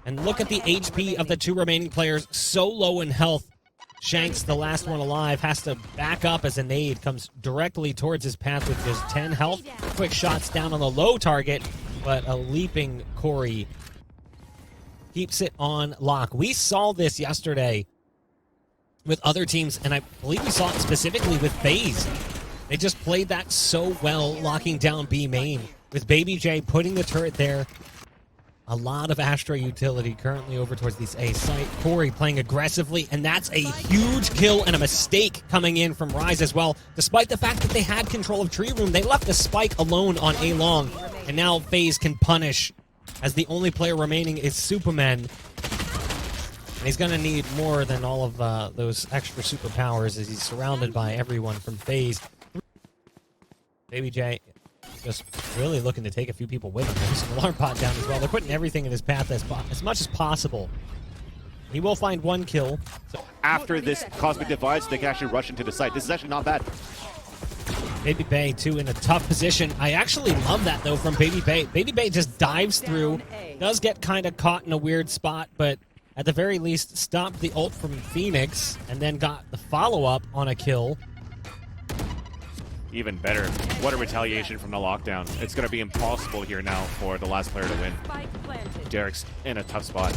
And look at the HP of the two remaining players, so low in health. Shanks, the last one alive, has to back up as a nade comes directly towards his path with just 10 health. Quick shots down on the low target, but a leaping Corey keeps it on lock. We saw this yesterday with other teams, and I believe we saw it specifically with Faze. They just played that so well, locking down B main, with Baby J putting the turret there. A lot of Astra utility currently over towards this A site. Corey playing aggressively, and that's a huge kill and a mistake coming in from Rise as well. Despite the fact that they had control of Tree Room, they left the spike alone on A long, and now Faze can punish as the only player remaining is Superman. And he's going to need more than all of those extra superpowers as he's surrounded by everyone from Faze. Baby J just really looking to take a few people with him. There's an alarm pot down as well. They're putting everything in his path as much as possible. He will find one kill. So after this Cosmic Divide, so they can actually rush into the site. This is actually not bad. Baby Bay, too, in a tough position. I actually love that, though, from Baby Bay. Baby Bay just dives through, does get kind of caught in a weird spot, but at the very least stopped the ult from Phoenix and then got the follow-up on a kill. Even better. What a retaliation from the lockdown. It's going to be impossible here now for the last player to win. Derek's in a tough spot.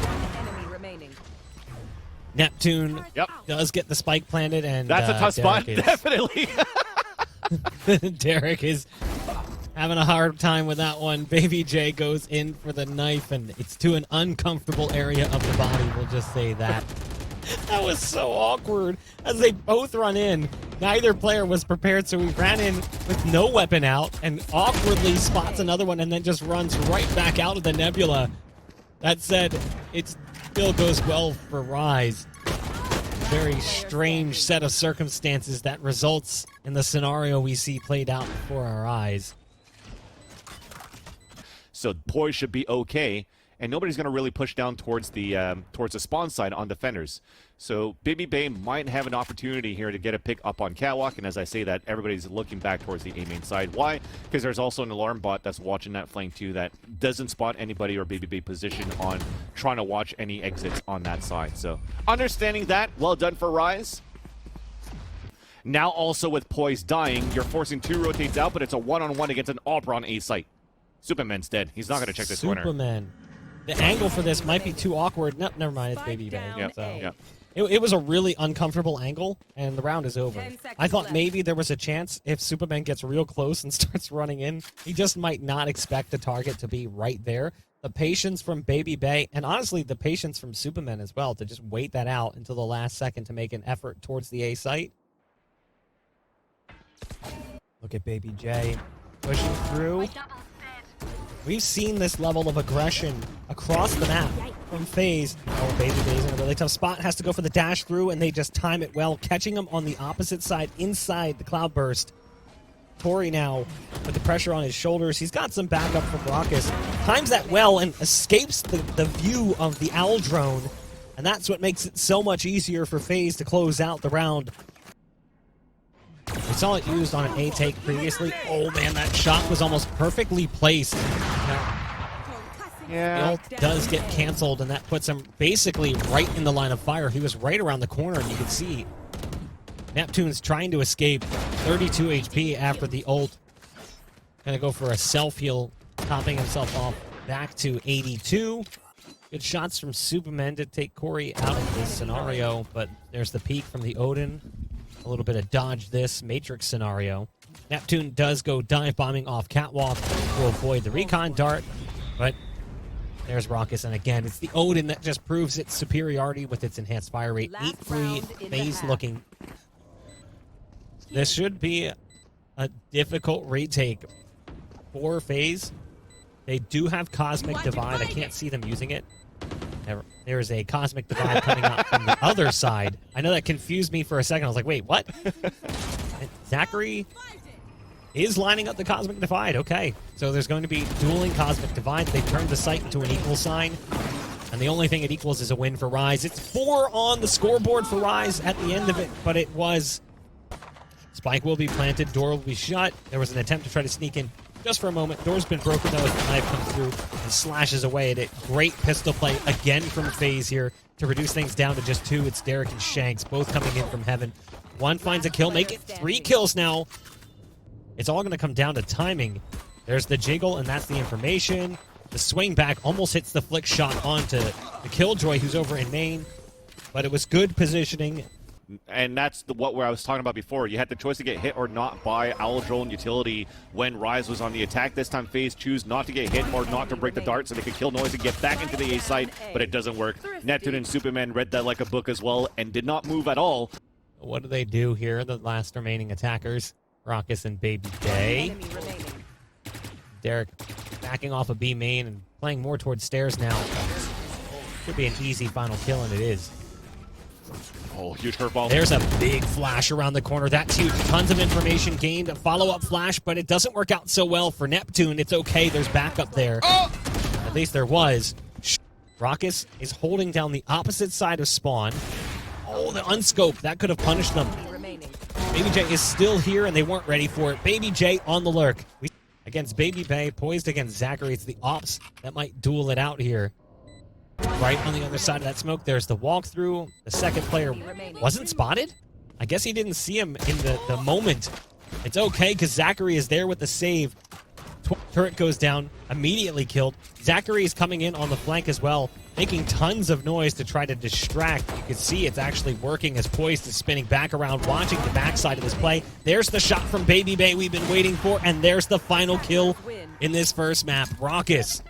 Neptune does get the spike planted, and that's a tough spot, definitely. Derek is having a hard time with that one. Baby J goes in for the knife, and it's to an uncomfortable area of the body, we'll just say that. That was so awkward as they both run in. Neither player was prepared, so he ran in with no weapon out and awkwardly spots another one and then just runs right back out of the nebula. That said, it still goes well for Rise. Very strange set of circumstances that results in the scenario we see played out before our eyes. So Poise should be okay, and nobody's going to really push down towards the spawn side on defenders. So Baby Bay might have an opportunity here to get a pick up on Catwalk, and as I say that, everybody's looking back towards the A main side. Why? Because there's also an alarm bot that's watching that flank too that doesn't spot anybody or Baby Bay position on trying to watch any exits on that side. So understanding that, well done for Rise. Now also with Poise dying, you're forcing two rotates out, but it's a one-on-one against an Opera on A site. Superman's dead. He's not going to check this corner. Superman. The angle for this might be too awkward. No, never mind. It's Baby Bay. Yeah, so. yeah. It was a really uncomfortable angle, and the round is over. I thought maybe there was a chance if Superman gets real close and starts running in, he just might not expect the target to be right there. The patience from Baby Bay, and honestly, the patience from Superman as well, to just wait that out until the last second to make an effort towards the A site. Look at Baby J pushing through. We've seen this level of aggression across the map from Faze. Oh, Baby Bay's in a really tough spot. Has to go for the dash through, and they just time it well, catching him on the opposite side inside the Cloudburst. Tori now with the pressure on his shoulders. He's got some backup from Raucus. Times that well and escapes the view of the Owl drone. And that's what makes it so much easier for Faze to close out the round. We saw it used on an A take previously. Oh man, that shot was almost perfectly placed. Yeah. The ult does get canceled, and that puts him basically right in the line of fire. He was right around the corner, and you can see Neptune's trying to escape. 32 HP after the ult. Gonna go for a self-heal, topping himself off back to 82. Good shots from Superman to take Corey out of this scenario, but there's the peek from the Odin. A little bit of dodge this Matrix scenario. Neptune does go dive bombing off Catwalk to avoid the recon dart, but there's Raucus, and again, it's the Odin that just proves its superiority with its enhanced fire rate. 8-3, Faze looking. This should be a difficult retake for Faze. They do have Cosmic Divide. I can't see them using it. There is a Cosmic Divide coming out from the other side. I know that confused me for a second. I was like, wait, what? And Zachary is lining up the Cosmic Divide. Okay, so there's going to be dueling Cosmic Divide. They turned the site into an equal sign, and the only thing it equals is a win for Rise. It's 4 on the scoreboard for Rise at the end of it, but it was... Spike will be planted, door will be shut. There was an attempt to try to sneak in just for a moment. Door's been broken though as the knife comes through and slashes away at it. Great pistol play again from Faze here to reduce things down to just 2. It's Derek and Shanks both coming in from heaven. One finds a kill, make it 3 kills now. It's all going to come down to timing. There's the jiggle, and that's the information. The swing back almost hits the flick shot onto the Killjoy, who's over in main. But it was good positioning. And that's where I was talking about before. You had the choice to get hit or not by Owl Drone utility when Rise was on the attack. This time, Faze choose not to get hit or not to break the dart so they could kill Noise and get back into the A site, but it doesn't work. Neptune and Superman read that like a book as well and did not move at all. What do they do here, the last remaining attackers? Raucous and Baby Day. Derek backing off of B main and playing more towards stairs now. Could be an easy final kill, and it is. Oh, huge curveball. There's a big flash around the corner. That's huge. Tons of information gained. A follow-up flash, but it doesn't work out so well for Neptune. It's okay. There's backup there. Oh! At least there was. Raucous is holding down the opposite side of spawn. Oh, the unscope. That could have punished them. Baby J is still here, and they weren't ready for it. Baby J on the lurk. Against Baby Bay, poised against Zachary. It's the ops that might duel it out here. Right on the other side of that smoke, there's the walkthrough. The second player wasn't spotted? I guess he didn't see him in the moment. It's okay, because Zachary is there with the save. Turret goes down, immediately killed. Zachary is coming in on the flank as well, making tons of noise to try to distract. You can see it's actually working as Poised is spinning back around, watching the backside of this play. There's the shot from Baby Bay we've been waiting for, and there's the final kill in this first map. Raucous.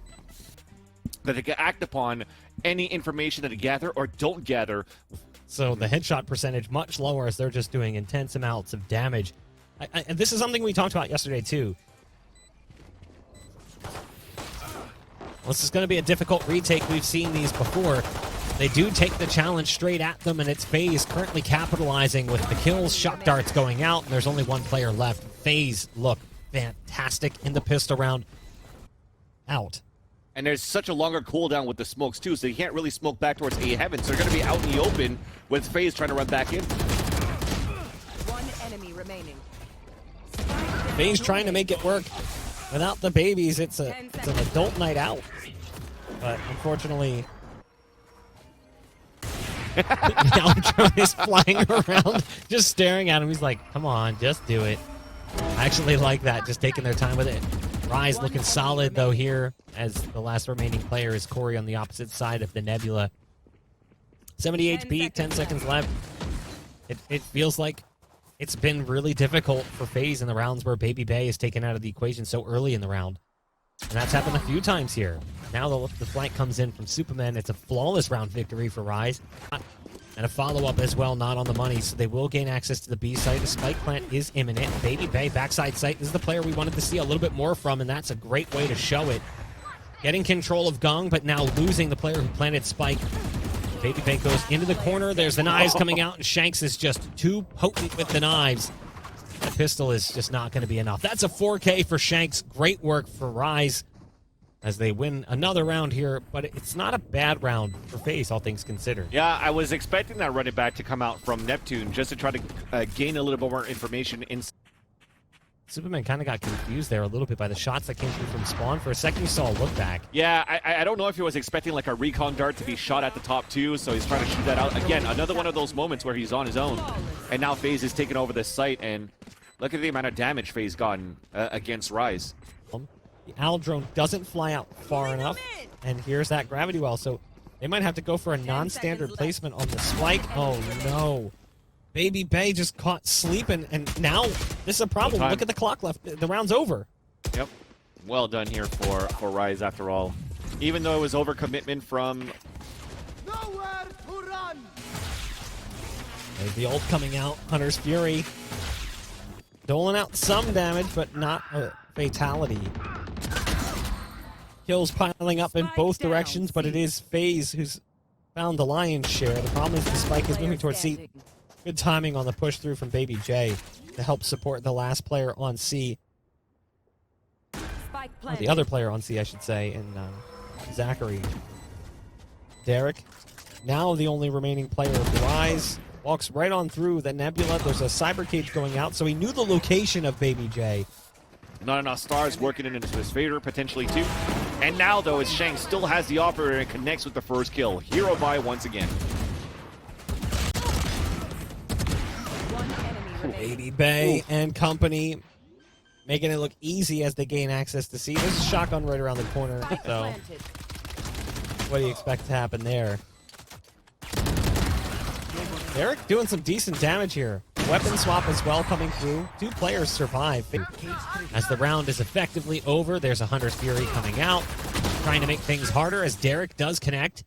That they can act upon any information that they gather or don't gather. So the headshot percentage much lower as they're just doing intense amounts of damage. And this is something we talked about yesterday too. This is going to be a difficult retake. We've seen these before. They do take the challenge straight at them, and it's Faze currently capitalizing with the kills, shock darts going out, and there's only one player left. Faze look fantastic in the pistol round. Out. And there's such a longer cooldown with the smokes too, so you can't really smoke back towards A heaven. So they're going to be out in the open with Faze trying to run back in. One enemy remaining. Faze trying to make it work. Without the babies, it's an adult night out. But unfortunately, Alcatraz is flying around, just staring at him. He's like, come on, just do it. I actually like that, just taking their time with it. Rise looking solid, though, here, as the last remaining player is Corey on the opposite side of the Nebula. 70 HP, 10 seconds left. It feels like it's been really difficult for Faze in the rounds where Baby Bay is taken out of the equation so early in the round. And that's happened a few times here. Now the flank comes in from Superman. It's a flawless round victory for Rise. And a follow-up as well, not on the money, so they will gain access to the B site. The spike plant is imminent. Baby Bay, backside site. This is the player we wanted to see a little bit more from, and that's a great way to show it. Getting control of Gong, but now losing the player who planted spike. Baby Bay goes into the corner. There's the knives coming out, and Shanks is just too potent with the knives. That pistol is just not going to be enough. That's a 4K for Shanks. Great work for Rise as they win another round here, but it's not a bad round for Faze, all things considered. Yeah, I was expecting that running back to come out from Neptune just to try to gain a little bit more information. Superman kind of got confused there a little bit by the shots that came through from spawn. For a second, you saw a look back. Yeah, I don't know if he was expecting like a recon dart to be shot at the top too, so he's trying to shoot that out. Again, another one of those moments where he's on his own, and now Faze is taking over this site, and look at the amount of damage Faze gotten against Rise. The Owl drone doesn't fly out far enough, and here's that gravity well, so they might have to go for a non-standard placement on the spike. Oh no. Baby Bay just caught sleeping, and now this is a problem. Look at the clock left. The round's over. Yep. Well done here for Rise after all. Even though it was overcommitment from... Nowhere to run! There's the ult coming out. Hunter's Fury. Doling out some damage, but not a fatality. Kills piling up in both directions, but it is Faze who's found the lion's share. The problem is the spike is moving towards C. Good timing on the push through from Baby J to help support the last player on C. Or the other player on C, I should say, in Zachary. Derek, now the only remaining player of Rise, walks right on through the Nebula. There's a cyber cage going out, so he knew the location of Baby J. Not enough stars working into his favor, potentially too. And now, though, as Shanks still has the operator and connects with the first kill. Hero buy once again. One enemy remaining. Baby Bay and company making it look easy as they gain access to C. There's a shotgun right around the corner, Spike so planted. what do you expect to happen there? Derek doing some decent damage here. Weapon swap as well coming through. 2 players survive. As the round is effectively over, there's a Hunter's Fury coming out, trying to make things harder as Derek does connect.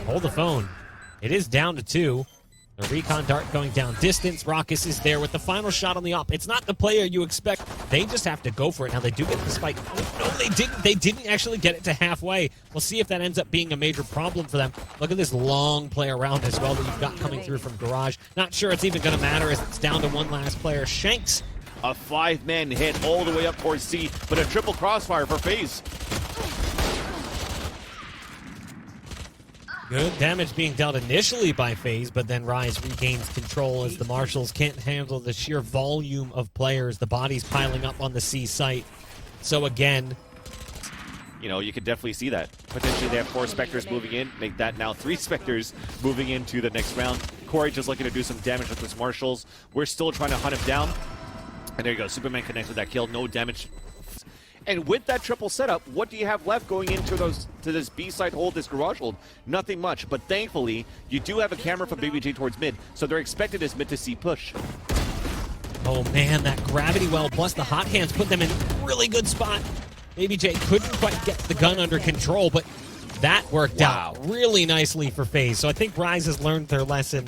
Hold the phone. It is down to 2. The recon dart going down distance. Raucus is there with the final shot on the op. It's not the player you expect. They just have to go for it. Now they do get the spike. Oh, no, they didn't. They didn't actually get it to halfway. We'll see if that ends up being a major problem for them. Look at this long play around as well that you've got coming through from Garage. Not sure it's even going to matter as it's down to one last player. Shanks. A 5-man hit all the way up towards C, but a triple crossfire for Faze. Good damage being dealt initially by Faze, but then Rise regains control as the Marshals can't handle the sheer volume of players. The bodies piling up on the C site. So again, You know, you can definitely see that. Potentially they have 4 Spectres moving in, make that now 3 Spectres moving into the next round. Corey just looking to do some damage with his Marshals. We're still trying to hunt him down. And there you go, Superman connects with that kill, no damage. And with that triple setup, what do you have left going into this B-side hold, this garage hold? Nothing much, but thankfully, you do have a camera from Baby J towards mid, so they're expected as mid to C push. oh man, that gravity well plus the hot hands put them in a really good spot. Baby J couldn't quite get the gun under control, but that worked out really nicely for FaZe. So I think Rise has learned their lesson.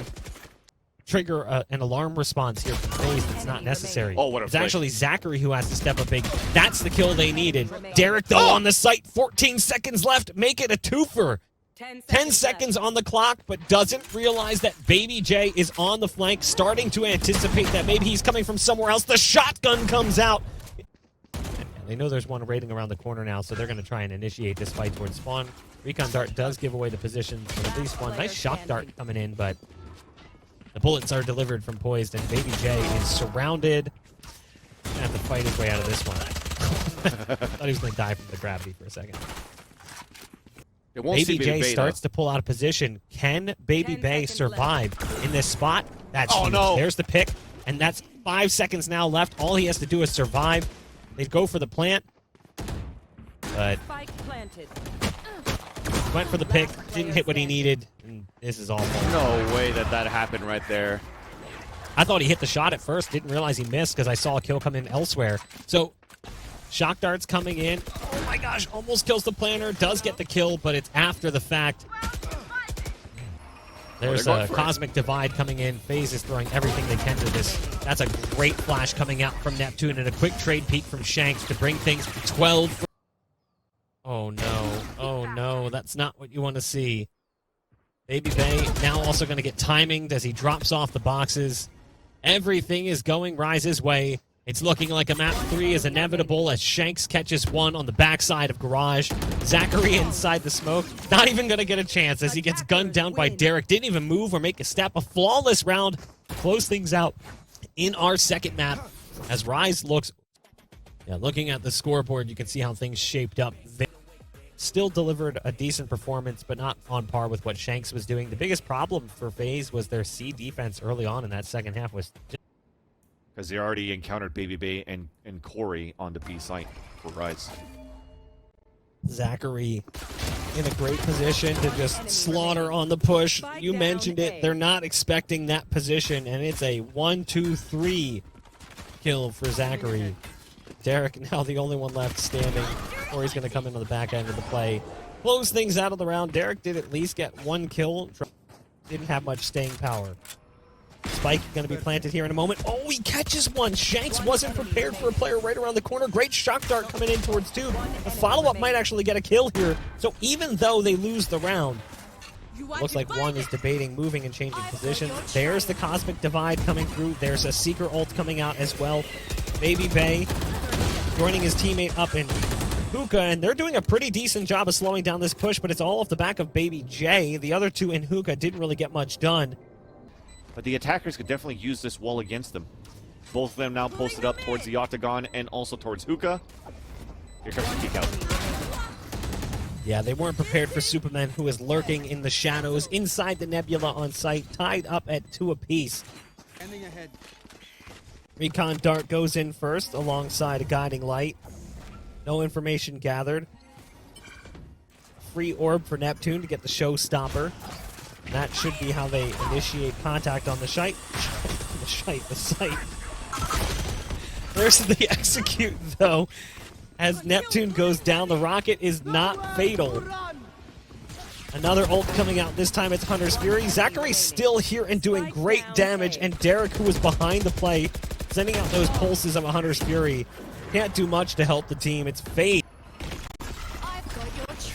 Trigger an alarm response here from FaZe that's not necessary. Oh, what a It's flick. actually Zachary who has to step up big. That's the kill they needed. Derek, though, on the site. 14 seconds left. Make it a twofer. 10 seconds on the clock, but doesn't realize that Baby J is on the flank, starting to anticipate that maybe he's coming from somewhere else. The shotgun comes out. They know there's one raiding around the corner now, so they're going to try and initiate this fight towards spawn. Recon dart does give away the position for at least one. Nice shock dart coming in, but the bullets are delivered from Poised, and Baby J is surrounded. He's going to have to fight his way out of this one. Thought he was going to die from the gravity for a second. It won't see Baby J Bay, starts though. to pull out of position. Can Baby 10 Bay seconds survive in this spot? That's Oh, huge. no. There's the pick, and that's 5 seconds now left. All he has to do is survive. They go for the plant, but Spike planted. went for the pick, didn't hit what he needed, and this is awful. No way that happened right there. I thought he hit the shot at first, didn't realize he missed because I saw a kill come in elsewhere. So, shock darts coming in. Oh my gosh, almost kills the planter, does get the kill, but it's after the fact. There's they're going a for it. cosmic divide coming in. FaZe is throwing everything they can to this. That's a great flash coming out from Neptune and a quick trade peek from Shanks to bring things to 12. Oh no, oh no, that's not what you want to see. Baby Bay now also going to get timinged as he drops off the boxes. Everything is going Rise's way. It's looking like a map 3 is inevitable as Shanks catches one on the backside of Garage. Zachary inside the smoke. Not even going to get a chance as he gets gunned down by Derek. Didn't even move or make a step. A flawless round. Close things out in our second map as Rise looks... Yeah, looking at the scoreboard, you can see how things shaped up. They still delivered a decent performance, but not on par with what Shanks was doing. The biggest problem for FaZe was their C defense early on in that second half was... Because they already encountered Baby Bay and Corey on the B site for Rise. Zachary in a great position to just slaughter on the push. You mentioned it. They're not expecting that position, and it's a 1-2-3 kill for Zachary. Derek now the only one left standing, or he's going to come into the back end of the play. Close things out of the round. Derek did at least get one kill. Didn't have much staying power. Spike going to be planted here in a moment. Oh, he catches one. Shanks wasn't prepared for a player right around the corner. Great shock dart coming in towards 2. The follow-up might actually get a kill here. So even though they lose the round, looks like one is debating moving and changing position. There's the Cosmic Divide coming through. There's a Seeker ult coming out as well. Baby Bay joining his teammate up in Hookah, and they're doing a pretty decent job of slowing down this push, but it's all off the back of Baby J. The other 2 in Hookah didn't really get much done. But the attackers could definitely use this wall against them. Both of them now posted up towards the octagon and also towards hookah. Here comes the kick out. Yeah, they weren't prepared for Superman, who is lurking in the shadows inside the nebula on site, tied up at 2 apiece. Ending ahead. Recon Dart goes in first alongside a guiding light. No information gathered. Free orb for Neptune to get the showstopper. That should be how they initiate contact on the site. The site. First they execute, though, as Neptune goes down. The rocket is not fatal. Another ult coming out. This time it's Hunter's Fury. Zachary's still here and doing great damage, and Derek, who was behind the play, sending out those pulses of a Hunter's Fury. Can't do much to help the team. It's Faze.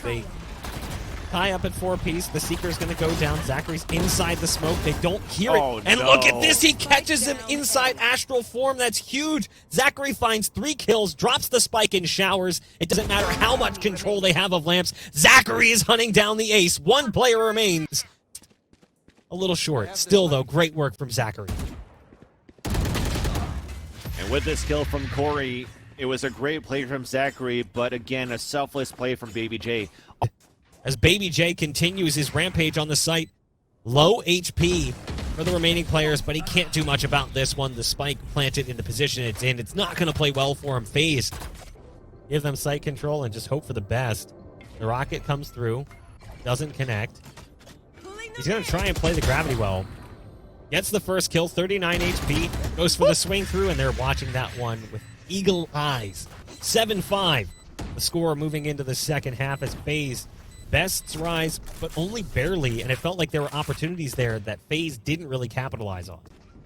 They tie up at 4-piece. The Seeker's going to go down. Zachary's inside the smoke. They don't hear it. Oh, And no. look at this. He catches him inside astral form. That's huge. Zachary finds 3 kills, drops the spike in showers. It doesn't matter how much control they have of lamps. Zachary is hunting down the ace. 1 player remains. A little short. Still, though, great work from Zachary. And with this kill from Corey, it was a great play from Zachary, but again, a selfless play from Baby J. As Baby J continues his rampage on the site. Low HP for the remaining players, but he can't do much about this one. The spike planted in the position it's in. It's not going to play well for him. Faze, give them site control and just hope for the best. The rocket comes through. Doesn't connect. He's going to try and play the gravity well. Gets the first kill, 39 HP. Goes for the swing through, and they're watching that one with eagle eyes. 7-5. The score moving into the second half as Faze bests rise, but only barely, and it felt like there were opportunities there that Faze didn't really capitalize on.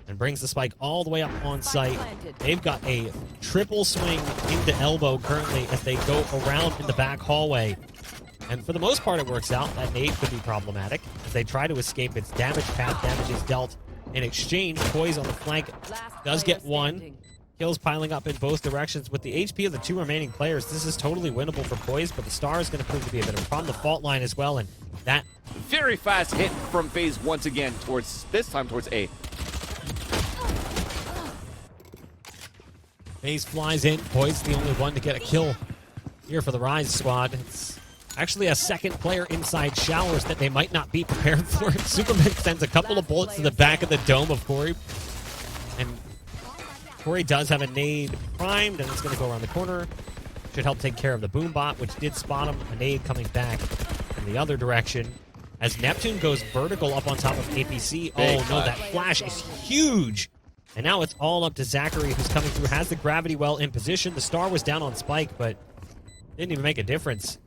And brings the spike all the way up on site. They've got a triple swing into elbow currently as they go around in the back hallway. And for the most part, it works out. That nade could be problematic as they try to escape its damage path. Damage is dealt in exchange. Poise on the flank does get 1. Kills piling up in both directions. With the HP of the 2 remaining players, this is totally winnable for Poise, but the Star is going to prove to be a bit of a problem. The fault line as well, and that... Very fast hit from Faze once again, this time towards A. Faze flies in. Poise the only one to get a kill here for the Rise squad. It's actually a second player inside showers that they might not be prepared for. Superman sends a couple of bullets to the back of the dome of Corey, and Corey does have a nade primed, and it's going to go around the corner. Should help take care of the boom bot, which did spot him. A nade coming back in the other direction as Neptune goes vertical up on top of APC. Oh no, that flash is huge. And now it's all up to Zachary, who's coming through, has the gravity well in position. The Star was down on Spike, but didn't even make a difference.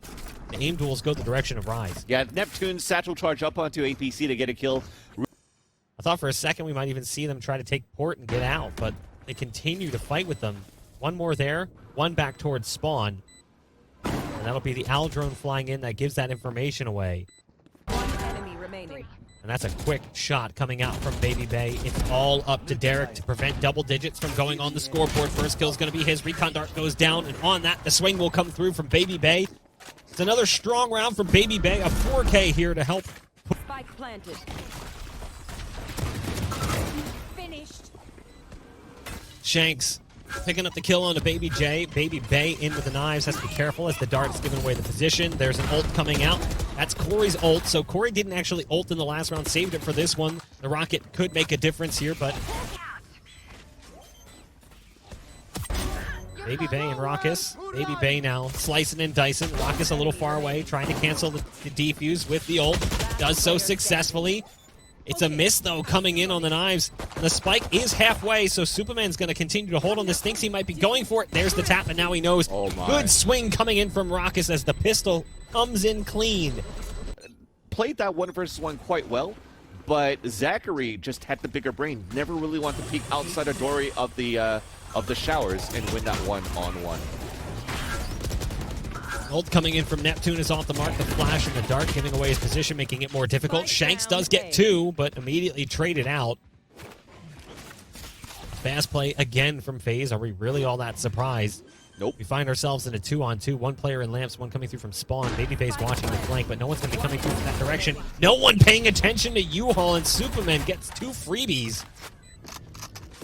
The aim duels go the direction of Rise. Yeah, Neptune's satchel charge up onto APC to get a kill. I thought for a second we might even see them try to take port and get out, but they continue to fight with them. 1 more there, 1 back towards spawn. And that'll be the Owl drone flying in that gives that information away. 1 enemy remaining. And that's a quick shot coming out from Baby Bay. It's all up to Derek to prevent double digits from going on the scoreboard. First kill is going to be his. Recon Dart goes down, and on that, the swing will come through from Baby Bay. It's another strong round from Baby Bay. A 4K here to help. Spike planted. Finished. Shanks picking up the kill on a Baby J. Baby Bay in with the knives. Has to be careful as the dart is giving away the position. There's an ult coming out. That's Corey's ult. So Corey didn't actually ult in the last round. Saved it for this one. The rocket could make a difference here, but Baby Bay and Raucus. Baby Bay now slicing and dicing. Raucus a little far away, trying to cancel the defuse with the ult. Does so successfully. It's a miss, though, coming in on the knives. And the spike is halfway, so Superman's going to continue to hold on this. Thinks he might be going for it. There's the tap, and now he knows. Oh my. Good swing coming in from Raucus as the pistol comes in clean. Played that 1 versus 1 quite well, but Zachary just had the bigger brain. Never really wanted to peek outside a doorway of the showers and win that 1-on-1. Ult coming in from Neptune is off the mark. The flash and the dart giving away his position, making it more difficult. Shanks does get 2, but immediately traded out. Fast play again from Faze. Are we really all that surprised? Nope. We find ourselves in a 2-on-2. 1 player in lamps, 1 coming through from spawn. Baby Faze watching the flank, but no one's going to be coming through from that direction. No one paying attention to U-Haul, and Superman gets 2 freebies.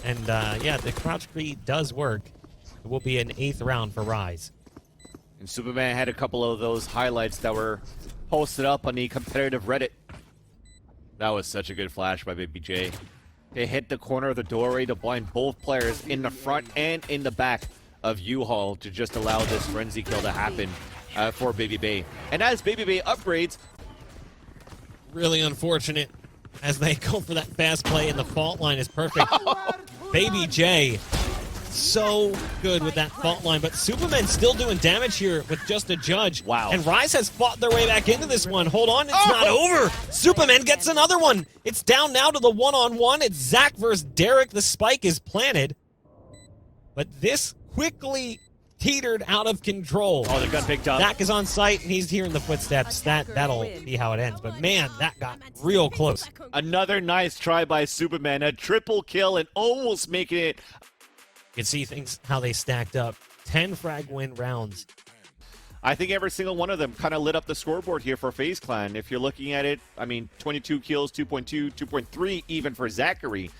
And yeah, the crouch greed does work. It will be an 8th round for Rise. And Superman had a couple of those highlights that were posted up on the competitive Reddit. That was such a good flash by Baby J. They hit the corner of the doorway to blind both players in the front and in the back of U-Haul to just allow this frenzy kill to happen for Baby Bay. And as Baby Bay upgrades, Really unfortunate as they go for that fast play, and the fault line is perfect. Baby J, so good with that fault line, but Superman's still doing damage here with just a judge. Wow. And Rise has fought their way back into this one. Hold on, it's not over. Superman gets another one. It's down now to the one-on-one. It's Zach versus Derek. The spike is planted. But this quickly teetered out of control. oh, they got picked up. Zach is on site, and he's hearing the footsteps. That'll be how it ends. But man, that got real close. Another nice try by Superman, a triple kill and almost making it. You can see things how they stacked up. 10 frag win rounds. I think every single one of them kind of lit up the scoreboard here for FaZe Clan. If you're looking at it, I mean, 22 kills, 2.2, 2.3 even for Zachary.